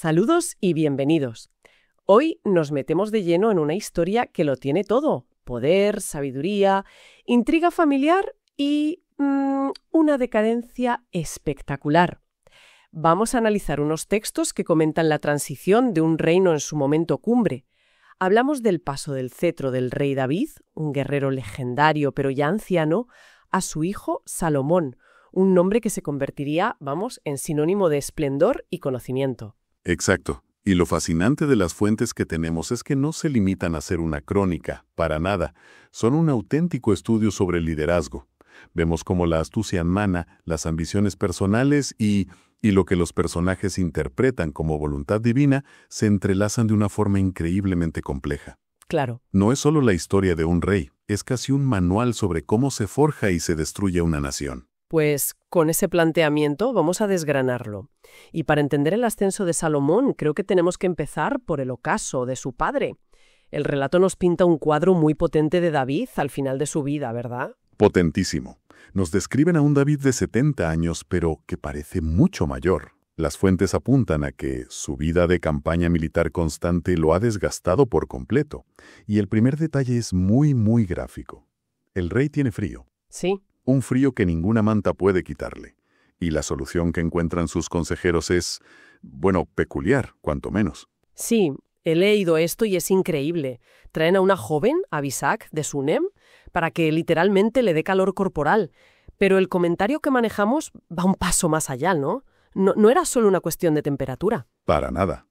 Saludos y bienvenidos. Hoy nos metemos de lleno en una historia que lo tiene todo: poder, sabiduría, intriga familiar y una decadencia espectacular. Vamos a analizar unos textos que comentan la transición de un reino en su momento cumbre. Hablamos del paso del cetro del rey David, un guerrero legendario pero ya anciano, a su hijo Salomón, un nombre que se convertiría, en sinónimo de esplendor y conocimiento. Exacto. Y lo fascinante de las fuentes que tenemos es que no se limitan a ser una crónica, para nada. Son un auténtico estudio sobre el liderazgo. Vemos cómo la astucia humana, las ambiciones personales y lo que los personajes interpretan como voluntad divina se entrelazan de una forma increíblemente compleja. Claro. No es solo la historia de un rey, es casi un manual sobre cómo se forja y se destruye una nación. Pues con ese planteamiento vamos a desgranarlo. Y para entender el ascenso de Salomón, creo que tenemos que empezar por el ocaso de su padre. El relato nos pinta un cuadro muy potente de David al final de su vida, ¿verdad? Potentísimo. Nos describen a un David de 70 años, pero que parece mucho mayor. Las fuentes apuntan a que su vida de campaña militar constante lo ha desgastado por completo. Y el primer detalle es muy gráfico. El rey tiene frío. Sí. Un frío que ninguna manta puede quitarle. Y la solución que encuentran sus consejeros es, peculiar, cuanto menos. Sí, he leído esto y es increíble. Traen a una joven, Abisag, de Sunem, para que literalmente le dé calor corporal. Pero el comentario que manejamos va un paso más allá, ¿no? No era solo una cuestión de temperatura. Para nada.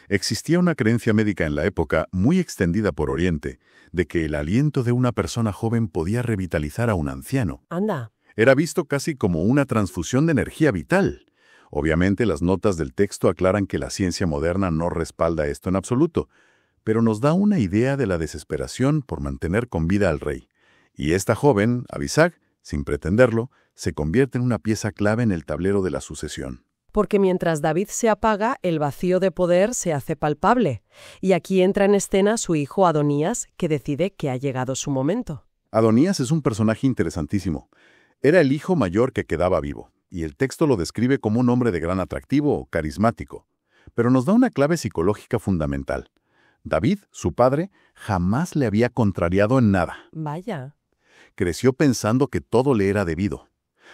Existía una creencia médica en la época, muy extendida por Oriente, de que el aliento de una persona joven podía revitalizar a un anciano. Anda. Era visto casi como una transfusión de energía vital. Obviamente las notas del texto aclaran que la ciencia moderna no respalda esto en absoluto, pero nos da una idea de la desesperación por mantener con vida al rey. Y esta joven, Abisag, sin pretenderlo, se convierte en una pieza clave en el tablero de la sucesión. Porque mientras David se apaga, el vacío de poder se hace palpable. Y aquí entra en escena su hijo Adonías, que decide que ha llegado su momento. Adonías es un personaje interesantísimo. Era el hijo mayor que quedaba vivo, y el texto lo describe como un hombre de gran atractivo o carismático. Pero nos da una clave psicológica fundamental. David, su padre, jamás le había contrariado en nada. Vaya. Creció pensando que todo le era debido.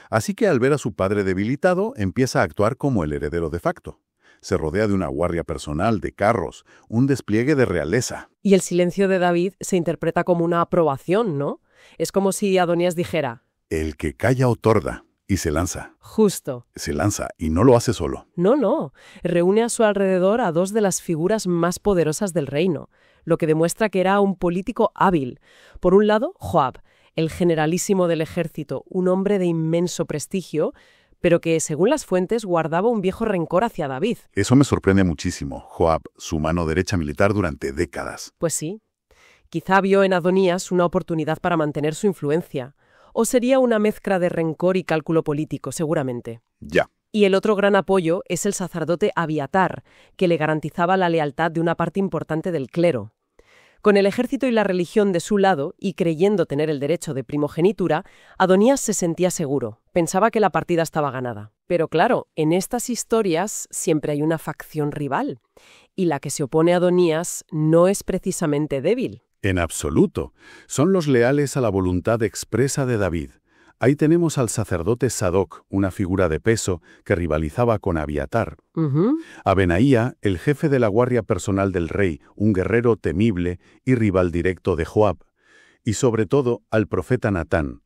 Así que al ver a su padre debilitado, empieza a actuar como el heredero de facto. Se rodea de una guardia personal, de carros, un despliegue de realeza. Y el silencio de David se interpreta como una aprobación, ¿no? Es como si Adonías dijera: El que calla otorga, y se lanza. Justo. Se lanza, y no lo hace solo. No. Reúne a su alrededor a dos de las figuras más poderosas del reino, lo que demuestra que era un político hábil. Por un lado, Joab, el generalísimo del ejército, un hombre de inmenso prestigio, pero que, según las fuentes, guardaba un viejo rencor hacia David. Eso me sorprende muchísimo. Joab, su mano derecha militar durante décadas. Pues sí. Quizá vio en Adonías una oportunidad para mantener su influencia. O sería una mezcla de rencor y cálculo político, seguramente. Ya. Y el otro gran apoyo es el sacerdote Abiatar, que le garantizaba la lealtad de una parte importante del clero. Con el ejército y la religión de su lado, y creyendo tener el derecho de primogenitura, Adonías se sentía seguro. Pensaba que la partida estaba ganada. Pero claro, en estas historias siempre hay una facción rival. Y la que se opone a Adonías no es precisamente débil. En absoluto. Son los leales a la voluntad expresa de David. Ahí tenemos al sacerdote Sadoc, una figura de peso que rivalizaba con Abiatar. A Benaía, el jefe de la guardia personal del rey, un guerrero temible y rival directo de Joab. Y sobre todo al profeta Natán.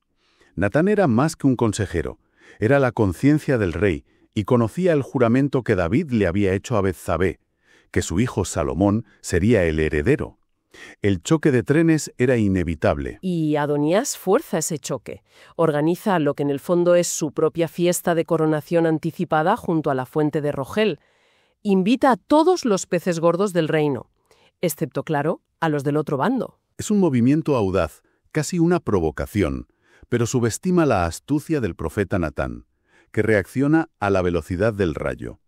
Natán era más que un consejero. Era la conciencia del rey y conocía el juramento que David le había hecho a Betsabé, que su hijo Salomón sería el heredero. El choque de trenes era inevitable. Y Adonías fuerza ese choque. Organiza lo que en el fondo es su propia fiesta de coronación anticipada junto a la fuente de Rogel. Invita a todos los peces gordos del reino, excepto, claro, a los del otro bando. Es un movimiento audaz, casi una provocación, pero subestima la astucia del profeta Natán, que reacciona a la velocidad del rayo.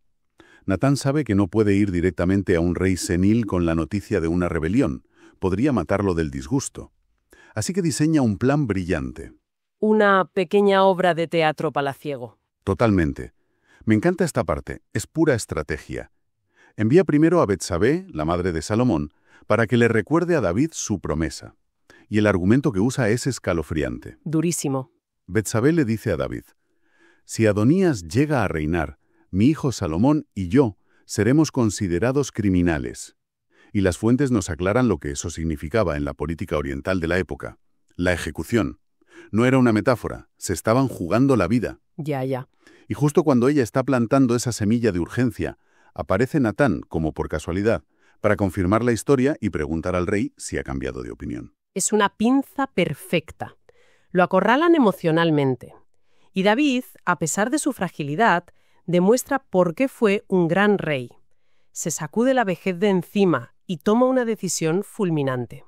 Natán sabe que no puede ir directamente a un rey senil con la noticia de una rebelión. Podría matarlo del disgusto. Así que diseña un plan brillante. Una pequeña obra de teatro palaciego. Totalmente. Me encanta esta parte. Es pura estrategia. Envía primero a Betsabé, la madre de Salomón, para que le recuerde a David su promesa. Y el argumento que usa es escalofriante. Durísimo. Betsabé le dice a David: si Adonías llega a reinar, mi hijo Salomón y yo seremos considerados criminales. Y las fuentes nos aclaran lo que eso significaba en la política oriental de la época. La ejecución. No era una metáfora, se estaban jugando la vida. Ya. Y justo cuando ella está plantando esa semilla de urgencia, aparece Natán, como por casualidad, para confirmar la historia y preguntar al rey si ha cambiado de opinión. Es una pinza perfecta. Lo acorralan emocionalmente. Y David, a pesar de su fragilidad, demuestra por qué fue un gran rey. Se sacude la vejez de encima y toma una decisión fulminante.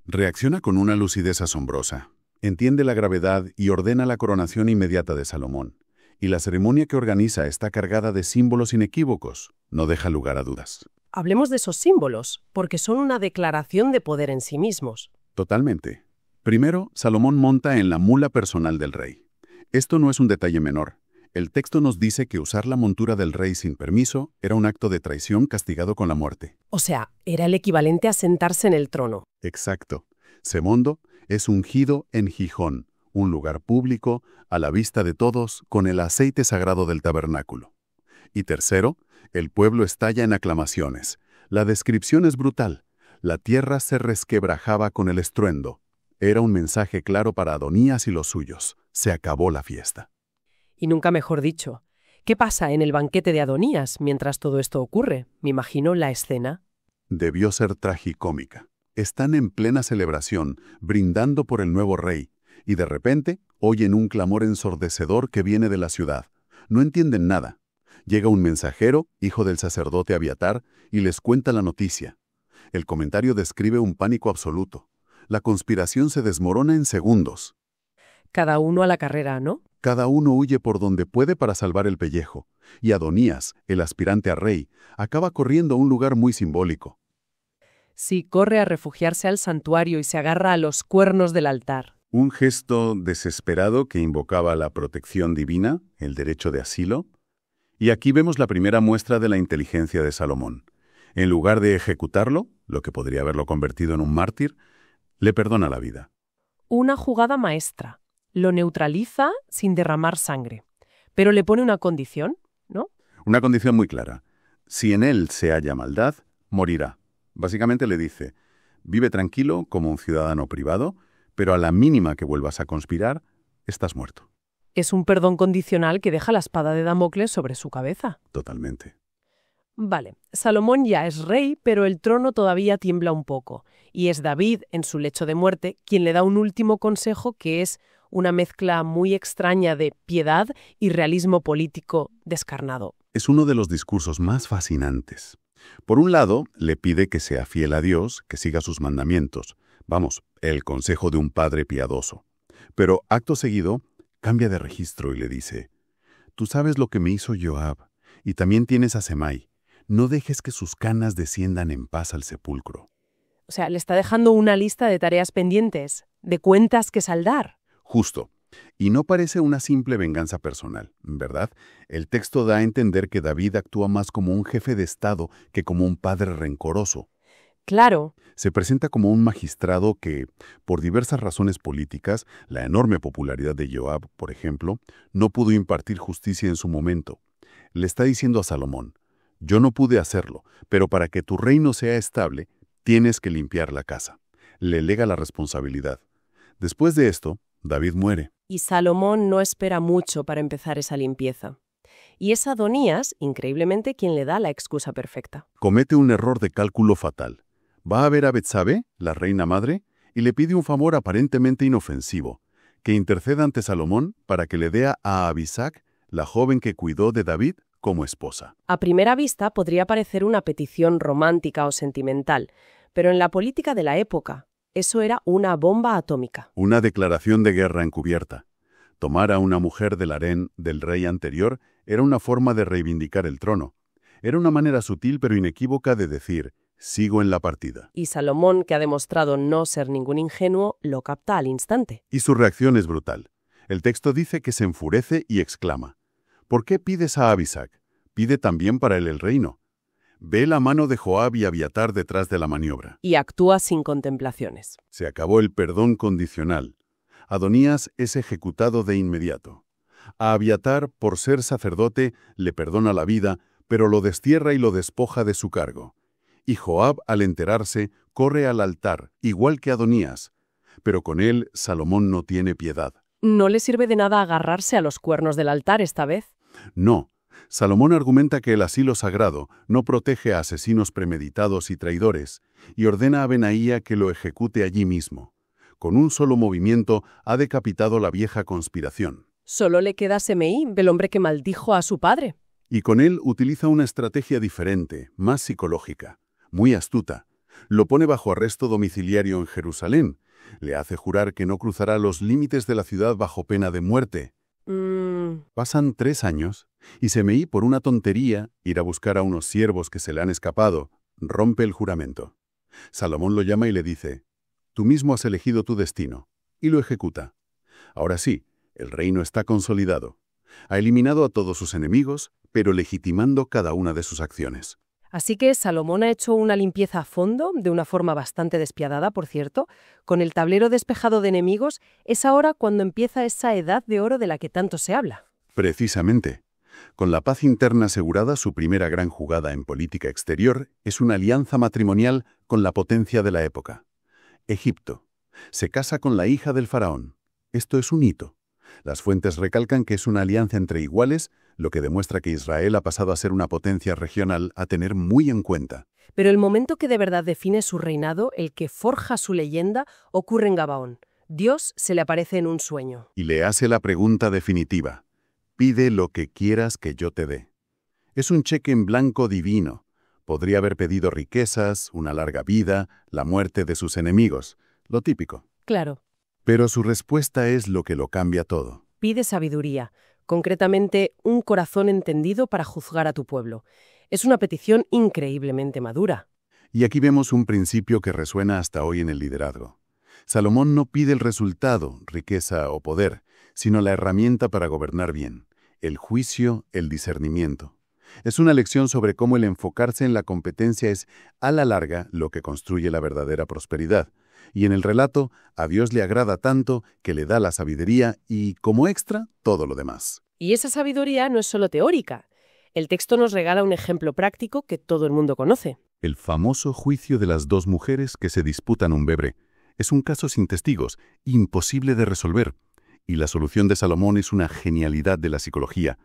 Reacciona con una lucidez asombrosa. Entiende la gravedad y ordena la coronación inmediata de Salomón. Y la ceremonia que organiza está cargada de símbolos inequívocos. No deja lugar a dudas. Hablemos de esos símbolos, porque son una declaración de poder en sí mismos. Totalmente. Primero, Salomón monta en la mula personal del rey. Esto no es un detalle menor. El texto nos dice que usar la montura del rey sin permiso era un acto de traición castigado con la muerte. O sea, era el equivalente a sentarse en el trono. Exacto. Semondo es ungido en Gijón, un lugar público, a la vista de todos, con el aceite sagrado del tabernáculo. Y tercero, el pueblo estalla en aclamaciones. La descripción es brutal. La tierra se resquebrajaba con el estruendo. Era un mensaje claro para Adonías y los suyos. Se acabó la fiesta. Y nunca mejor dicho. ¿Qué pasa en el banquete de Adonías mientras todo esto ocurre? Me imagino la escena. Debió ser tragicómica. Están en plena celebración, brindando por el nuevo rey, y de repente oyen un clamor ensordecedor que viene de la ciudad. No entienden nada. Llega un mensajero, hijo del sacerdote Abiatar, y les cuenta la noticia. El comentario describe un pánico absoluto. La conspiración se desmorona en segundos. Cada uno a la carrera, ¿no? Cada uno huye por donde puede para salvar el pellejo, y Adonías, el aspirante a rey, acaba corriendo a un lugar muy simbólico. Sí, corre a refugiarse al santuario y se agarra a los cuernos del altar. Un gesto desesperado que invocaba la protección divina, el derecho de asilo. Y aquí vemos la primera muestra de la inteligencia de Salomón. En lugar de ejecutarlo, lo que podría haberlo convertido en un mártir, le perdona la vida. Una jugada maestra. Lo neutraliza sin derramar sangre. Pero le pone una condición, ¿no? Una condición muy clara. Si en él se halla maldad, morirá. Básicamente le dice: vive tranquilo como un ciudadano privado, pero a la mínima que vuelvas a conspirar, estás muerto. Es un perdón condicional que deja la espada de Damocles sobre su cabeza. Totalmente. Vale, Salomón ya es rey, pero el trono todavía tiembla un poco. Y es David, en su lecho de muerte, quien le da un último consejo que es una mezcla muy extraña de piedad y realismo político descarnado. Es uno de los discursos más fascinantes. Por un lado, le pide que sea fiel a Dios, que siga sus mandamientos. Vamos, el consejo de un padre piadoso. Pero, acto seguido, cambia de registro y le dice: tú sabes lo que me hizo Joab, y también tienes a Semai. No dejes que sus canas desciendan en paz al sepulcro. O sea, le está dejando una lista de tareas pendientes, de cuentas que saldar. Justo. Y no parece una simple venganza personal, ¿verdad? El texto da a entender que David actúa más como un jefe de Estado que como un padre rencoroso. Claro. Se presenta como un magistrado que, por diversas razones políticas, la enorme popularidad de Joab, por ejemplo, no pudo impartir justicia en su momento. Le está diciendo a Salomón: yo no pude hacerlo, pero para que tu reino sea estable, tienes que limpiar la casa. Le lega la responsabilidad. Después de esto, David muere. Y Salomón no espera mucho para empezar esa limpieza. Y es Adonías, increíblemente, quien le da la excusa perfecta. Comete un error de cálculo fatal. Va a ver a Betsabé, la reina madre, y le pide un favor aparentemente inofensivo, que interceda ante Salomón para que le dé a Abisag, la joven que cuidó de David, como esposa. A primera vista podría parecer una petición romántica o sentimental, pero en la política de la época, eso era una bomba atómica. Una declaración de guerra encubierta. Tomar a una mujer del harén del rey anterior era una forma de reivindicar el trono. Era una manera sutil pero inequívoca de decir: sigo en la partida. Y Salomón, que ha demostrado no ser ningún ingenuo, lo capta al instante. Y su reacción es brutal. El texto dice que se enfurece y exclama: ¿por qué pides a Abisag? Pide también para él el reino. Ve la mano de Joab y Abiatar detrás de la maniobra. Y actúa sin contemplaciones. Se acabó el perdón condicional. Adonías es ejecutado de inmediato. A Abiatar, por ser sacerdote, le perdona la vida, pero lo destierra y lo despoja de su cargo. Y Joab, al enterarse, corre al altar, igual que Adonías. Pero con él, Salomón no tiene piedad. No le sirve de nada agarrarse a los cuernos del altar esta vez. No. Salomón argumenta que el asilo sagrado no protege a asesinos premeditados y traidores, y ordena a Benaía que lo ejecute allí mismo. Con un solo movimiento ha decapitado la vieja conspiración. Solo le queda Semeí, el hombre que maldijo a su padre. Y con él utiliza una estrategia diferente, más psicológica, muy astuta. Lo pone bajo arresto domiciliario en Jerusalén. Le hace jurar que no cruzará los límites de la ciudad bajo pena de muerte. Pasan 3 años, y Semeí, por una tontería, ir a buscar a unos siervos que se le han escapado, rompe el juramento. Salomón lo llama y le dice: «Tú mismo has elegido tu destino», y lo ejecuta. Ahora sí, el reino está consolidado. Ha eliminado a todos sus enemigos, pero legitimando cada una de sus acciones. Así que Salomón ha hecho una limpieza a fondo, de una forma bastante despiadada, por cierto. Con el tablero despejado de enemigos, es ahora cuando empieza esa edad de oro de la que tanto se habla. Precisamente. Con la paz interna asegurada, su primera gran jugada en política exterior es una alianza matrimonial con la potencia de la época. Egipto. Se casa con la hija del faraón. Esto es un hito. Las fuentes recalcan que es una alianza entre iguales, lo que demuestra que Israel ha pasado a ser una potencia regional a tener muy en cuenta. Pero el momento que de verdad define su reinado, el que forja su leyenda, ocurre en Gabaón. Dios se le aparece en un sueño. Y le hace la pregunta definitiva: «Pide lo que quieras que yo te dé». Es un cheque en blanco divino. Podría haber pedido riquezas, una larga vida, la muerte de sus enemigos, lo típico. Claro. Pero su respuesta es lo que lo cambia todo. Pide sabiduría, concretamente un corazón entendido para juzgar a tu pueblo. Es una petición increíblemente madura. Y aquí vemos un principio que resuena hasta hoy en el liderazgo. Salomón no pide el resultado, riqueza o poder, sino la herramienta para gobernar bien: el juicio, el discernimiento. Es una lección sobre cómo el enfocarse en la competencia es, a la larga, lo que construye la verdadera prosperidad. Y en el relato, a Dios le agrada tanto que le da la sabiduría y, como extra, todo lo demás. Y esa sabiduría no es solo teórica. El texto nos regala un ejemplo práctico que todo el mundo conoce. El famoso juicio de las 2 mujeres que se disputan un bebé. Es un caso sin testigos, imposible de resolver. Y la solución de Salomón es una genialidad de la psicología.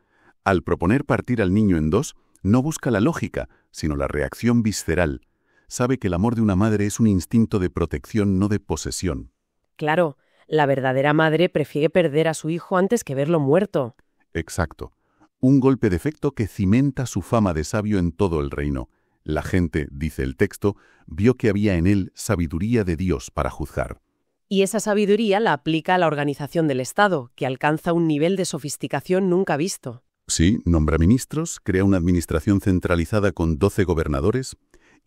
Al proponer partir al niño en 2, no busca la lógica, sino la reacción visceral. Sabe que el amor de una madre es un instinto de protección, no de posesión. Claro, la verdadera madre prefiere perder a su hijo antes que verlo muerto. Exacto. Un golpe de efecto que cimenta su fama de sabio en todo el reino. La gente, dice el texto, vio que había en él sabiduría de Dios para juzgar. Y esa sabiduría la aplica a la organización del Estado, que alcanza un nivel de sofisticación nunca visto. Sí, nombra ministros, crea una administración centralizada con 12 gobernadores,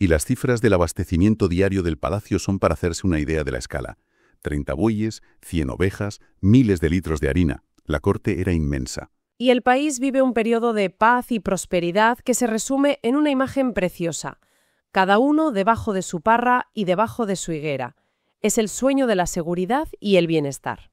y las cifras del abastecimiento diario del palacio son para hacerse una idea de la escala. 30 bueyes, 100 ovejas, miles de litros de harina. La corte era inmensa. Y el país vive un periodo de paz y prosperidad que se resume en una imagen preciosa. Cada uno debajo de su parra y debajo de su higuera. Es el sueño de la seguridad y el bienestar.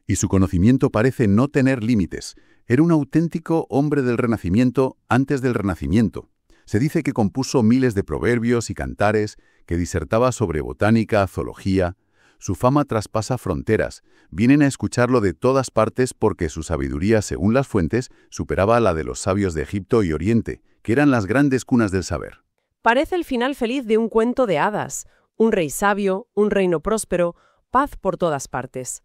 Y su conocimiento parece no tener límites. Era un auténtico hombre del Renacimiento antes del Renacimiento. Se dice que compuso miles de proverbios y cantares, que disertaba sobre botánica, zoología. Su fama traspasa fronteras. Vienen a escucharlo de todas partes porque su sabiduría, según las fuentes, superaba a la de los sabios de Egipto y Oriente, que eran las grandes cunas del saber. Parece el final feliz de un cuento de hadas. Un rey sabio, un reino próspero, paz por todas partes.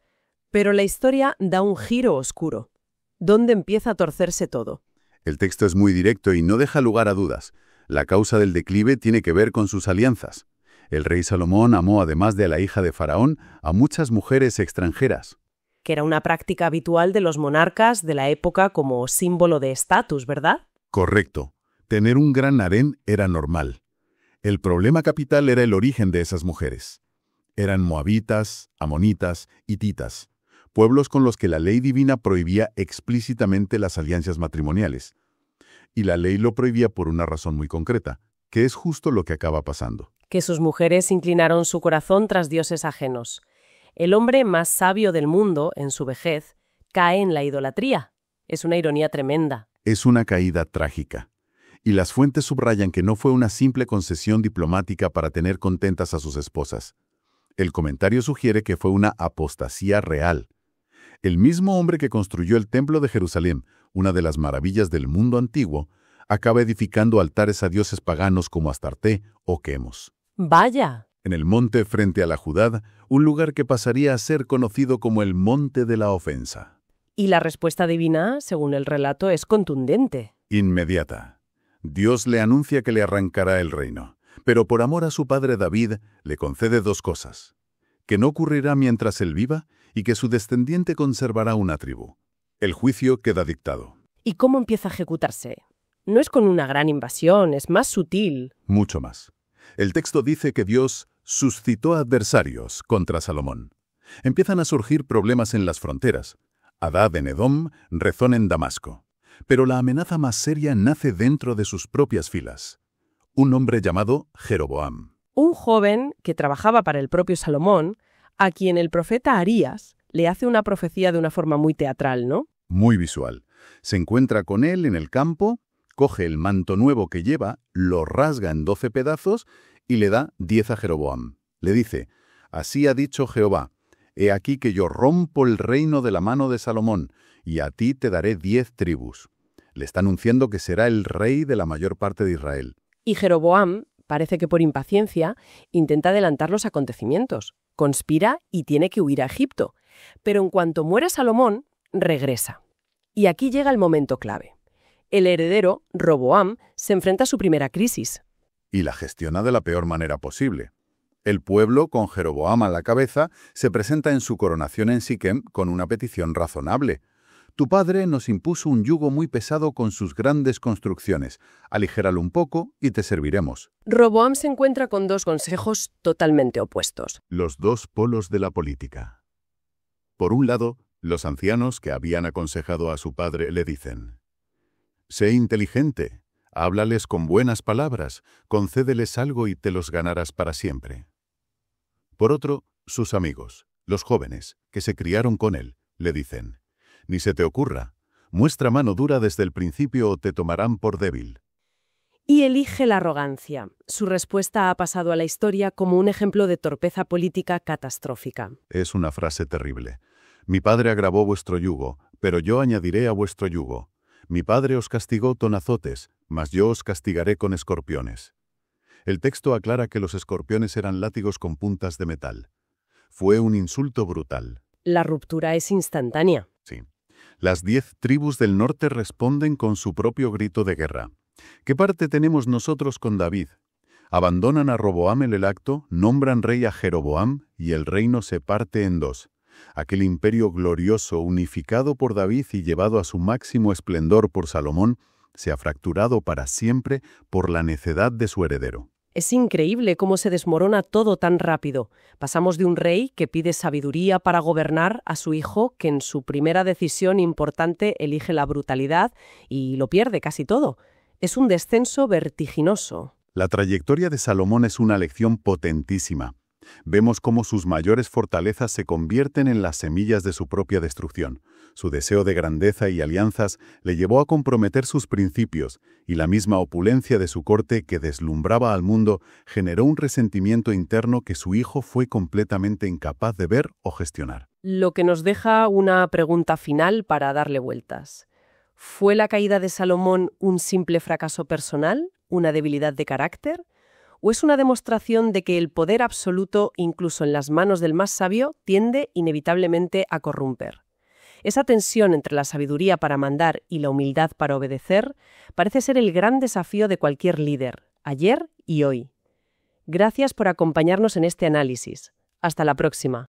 Pero la historia da un giro oscuro. ¿Dónde empieza a torcerse todo? El texto es muy directo y no deja lugar a dudas. La causa del declive tiene que ver con sus alianzas. El rey Salomón amó, además de a la hija de Faraón, a muchas mujeres extranjeras. Que era una práctica habitual de los monarcas de la época como símbolo de estatus, ¿verdad? Correcto. Tener un gran harén era normal. El problema capital era el origen de esas mujeres. Eran moabitas, amonitas, hititas, pueblos con los que la ley divina prohibía explícitamente las alianzas matrimoniales. Y la ley lo prohibía por una razón muy concreta: que es justo lo que acaba pasando. Que sus mujeres inclinaron su corazón tras dioses ajenos. El hombre más sabio del mundo, en su vejez, cae en la idolatría. Es una ironía tremenda. Es una caída trágica. Y las fuentes subrayan que no fue una simple concesión diplomática para tener contentas a sus esposas. El comentario sugiere que fue una apostasía real. El mismo hombre que construyó el Templo de Jerusalén, una de las maravillas del mundo antiguo, acaba edificando altares a dioses paganos como Astarté o Quemos. ¡Vaya! En el monte frente a la Judad, un lugar que pasaría a ser conocido como el Monte de la Ofensa. Y la respuesta divina, según el relato, es contundente. Inmediata. Dios le anuncia que le arrancará el reino, pero por amor a su padre David le concede dos cosas: que no ocurrirá mientras él viva y que su descendiente conservará una tribu. El juicio queda dictado. ¿Y cómo empieza a ejecutarse? No es con una gran invasión, es más sutil. Mucho más. El texto dice que Dios suscitó adversarios contra Salomón. Empiezan a surgir problemas en las fronteras. Hadad en Edom, Rezón en Damasco. Pero la amenaza más seria nace dentro de sus propias filas. Un hombre llamado Jeroboam. Un joven que trabajaba para el propio Salomón, a quien el profeta Arías le hace una profecía de una forma muy teatral, ¿no? Muy visual. Se encuentra con él en el campo, coge el manto nuevo que lleva, lo rasga en 12 pedazos y le da 10 a Jeroboam. Le dice: «Así ha dicho Jehová, he aquí que yo rompo el reino de la mano de Salomón, y a ti te daré 10 tribus». Le está anunciando que será el rey de la mayor parte de Israel. Y Jeroboam, parece que por impaciencia, intenta adelantar los acontecimientos. Conspira y tiene que huir a Egipto. Pero en cuanto muere Salomón, regresa. Y aquí llega el momento clave. El heredero, Roboam, se enfrenta a su primera crisis. Y la gestiona de la peor manera posible. El pueblo, con Jeroboam a la cabeza, se presenta en su coronación en Siquem con una petición razonable. Tu padre nos impuso un yugo muy pesado con sus grandes construcciones. Aligéralo un poco y te serviremos. Roboam se encuentra con dos consejos totalmente opuestos. Los dos polos de la política. Por un lado, los ancianos que habían aconsejado a su padre le dicen: «Sé inteligente, háblales con buenas palabras, concédeles algo y te los ganarás para siempre». Por otro, sus amigos, los jóvenes, que se criaron con él, le dicen: «Ni se te ocurra, muestra mano dura desde el principio o te tomarán por débil». Y elige la arrogancia. Su respuesta ha pasado a la historia como un ejemplo de torpeza política catastrófica. Es una frase terrible. «Mi padre agravó vuestro yugo, pero yo añadiré a vuestro yugo. Mi padre os castigó con azotes, mas yo os castigaré con escorpiones». El texto aclara que los escorpiones eran látigos con puntas de metal. Fue un insulto brutal. La ruptura es instantánea. Sí. Las 10 tribus del norte responden con su propio grito de guerra. ¿Qué parte tenemos nosotros con David? Abandonan a Roboam el acto, nombran rey a Jeroboam y el reino se parte en dos. Aquel imperio glorioso, unificado por David y llevado a su máximo esplendor por Salomón, se ha fracturado para siempre por la necedad de su heredero. Es increíble cómo se desmorona todo tan rápido. Pasamos de un rey que pide sabiduría para gobernar a su hijo que en su primera decisión importante elige la brutalidad y lo pierde casi todo. Es un descenso vertiginoso. La trayectoria de Salomón es una lección potentísima. Vemos cómo sus mayores fortalezas se convierten en las semillas de su propia destrucción. Su deseo de grandeza y alianzas le llevó a comprometer sus principios, y la misma opulencia de su corte que deslumbraba al mundo generó un resentimiento interno que su hijo fue completamente incapaz de ver o gestionar. Lo que nos deja una pregunta final para darle vueltas. ¿Fue la caída de Salomón un simple fracaso personal, una debilidad de carácter? ¿O es una demostración de que el poder absoluto, incluso en las manos del más sabio, tiende inevitablemente a corromper? Esa tensión entre la sabiduría para mandar y la humildad para obedecer parece ser el gran desafío de cualquier líder, ayer y hoy. Gracias por acompañarnos en este análisis. Hasta la próxima.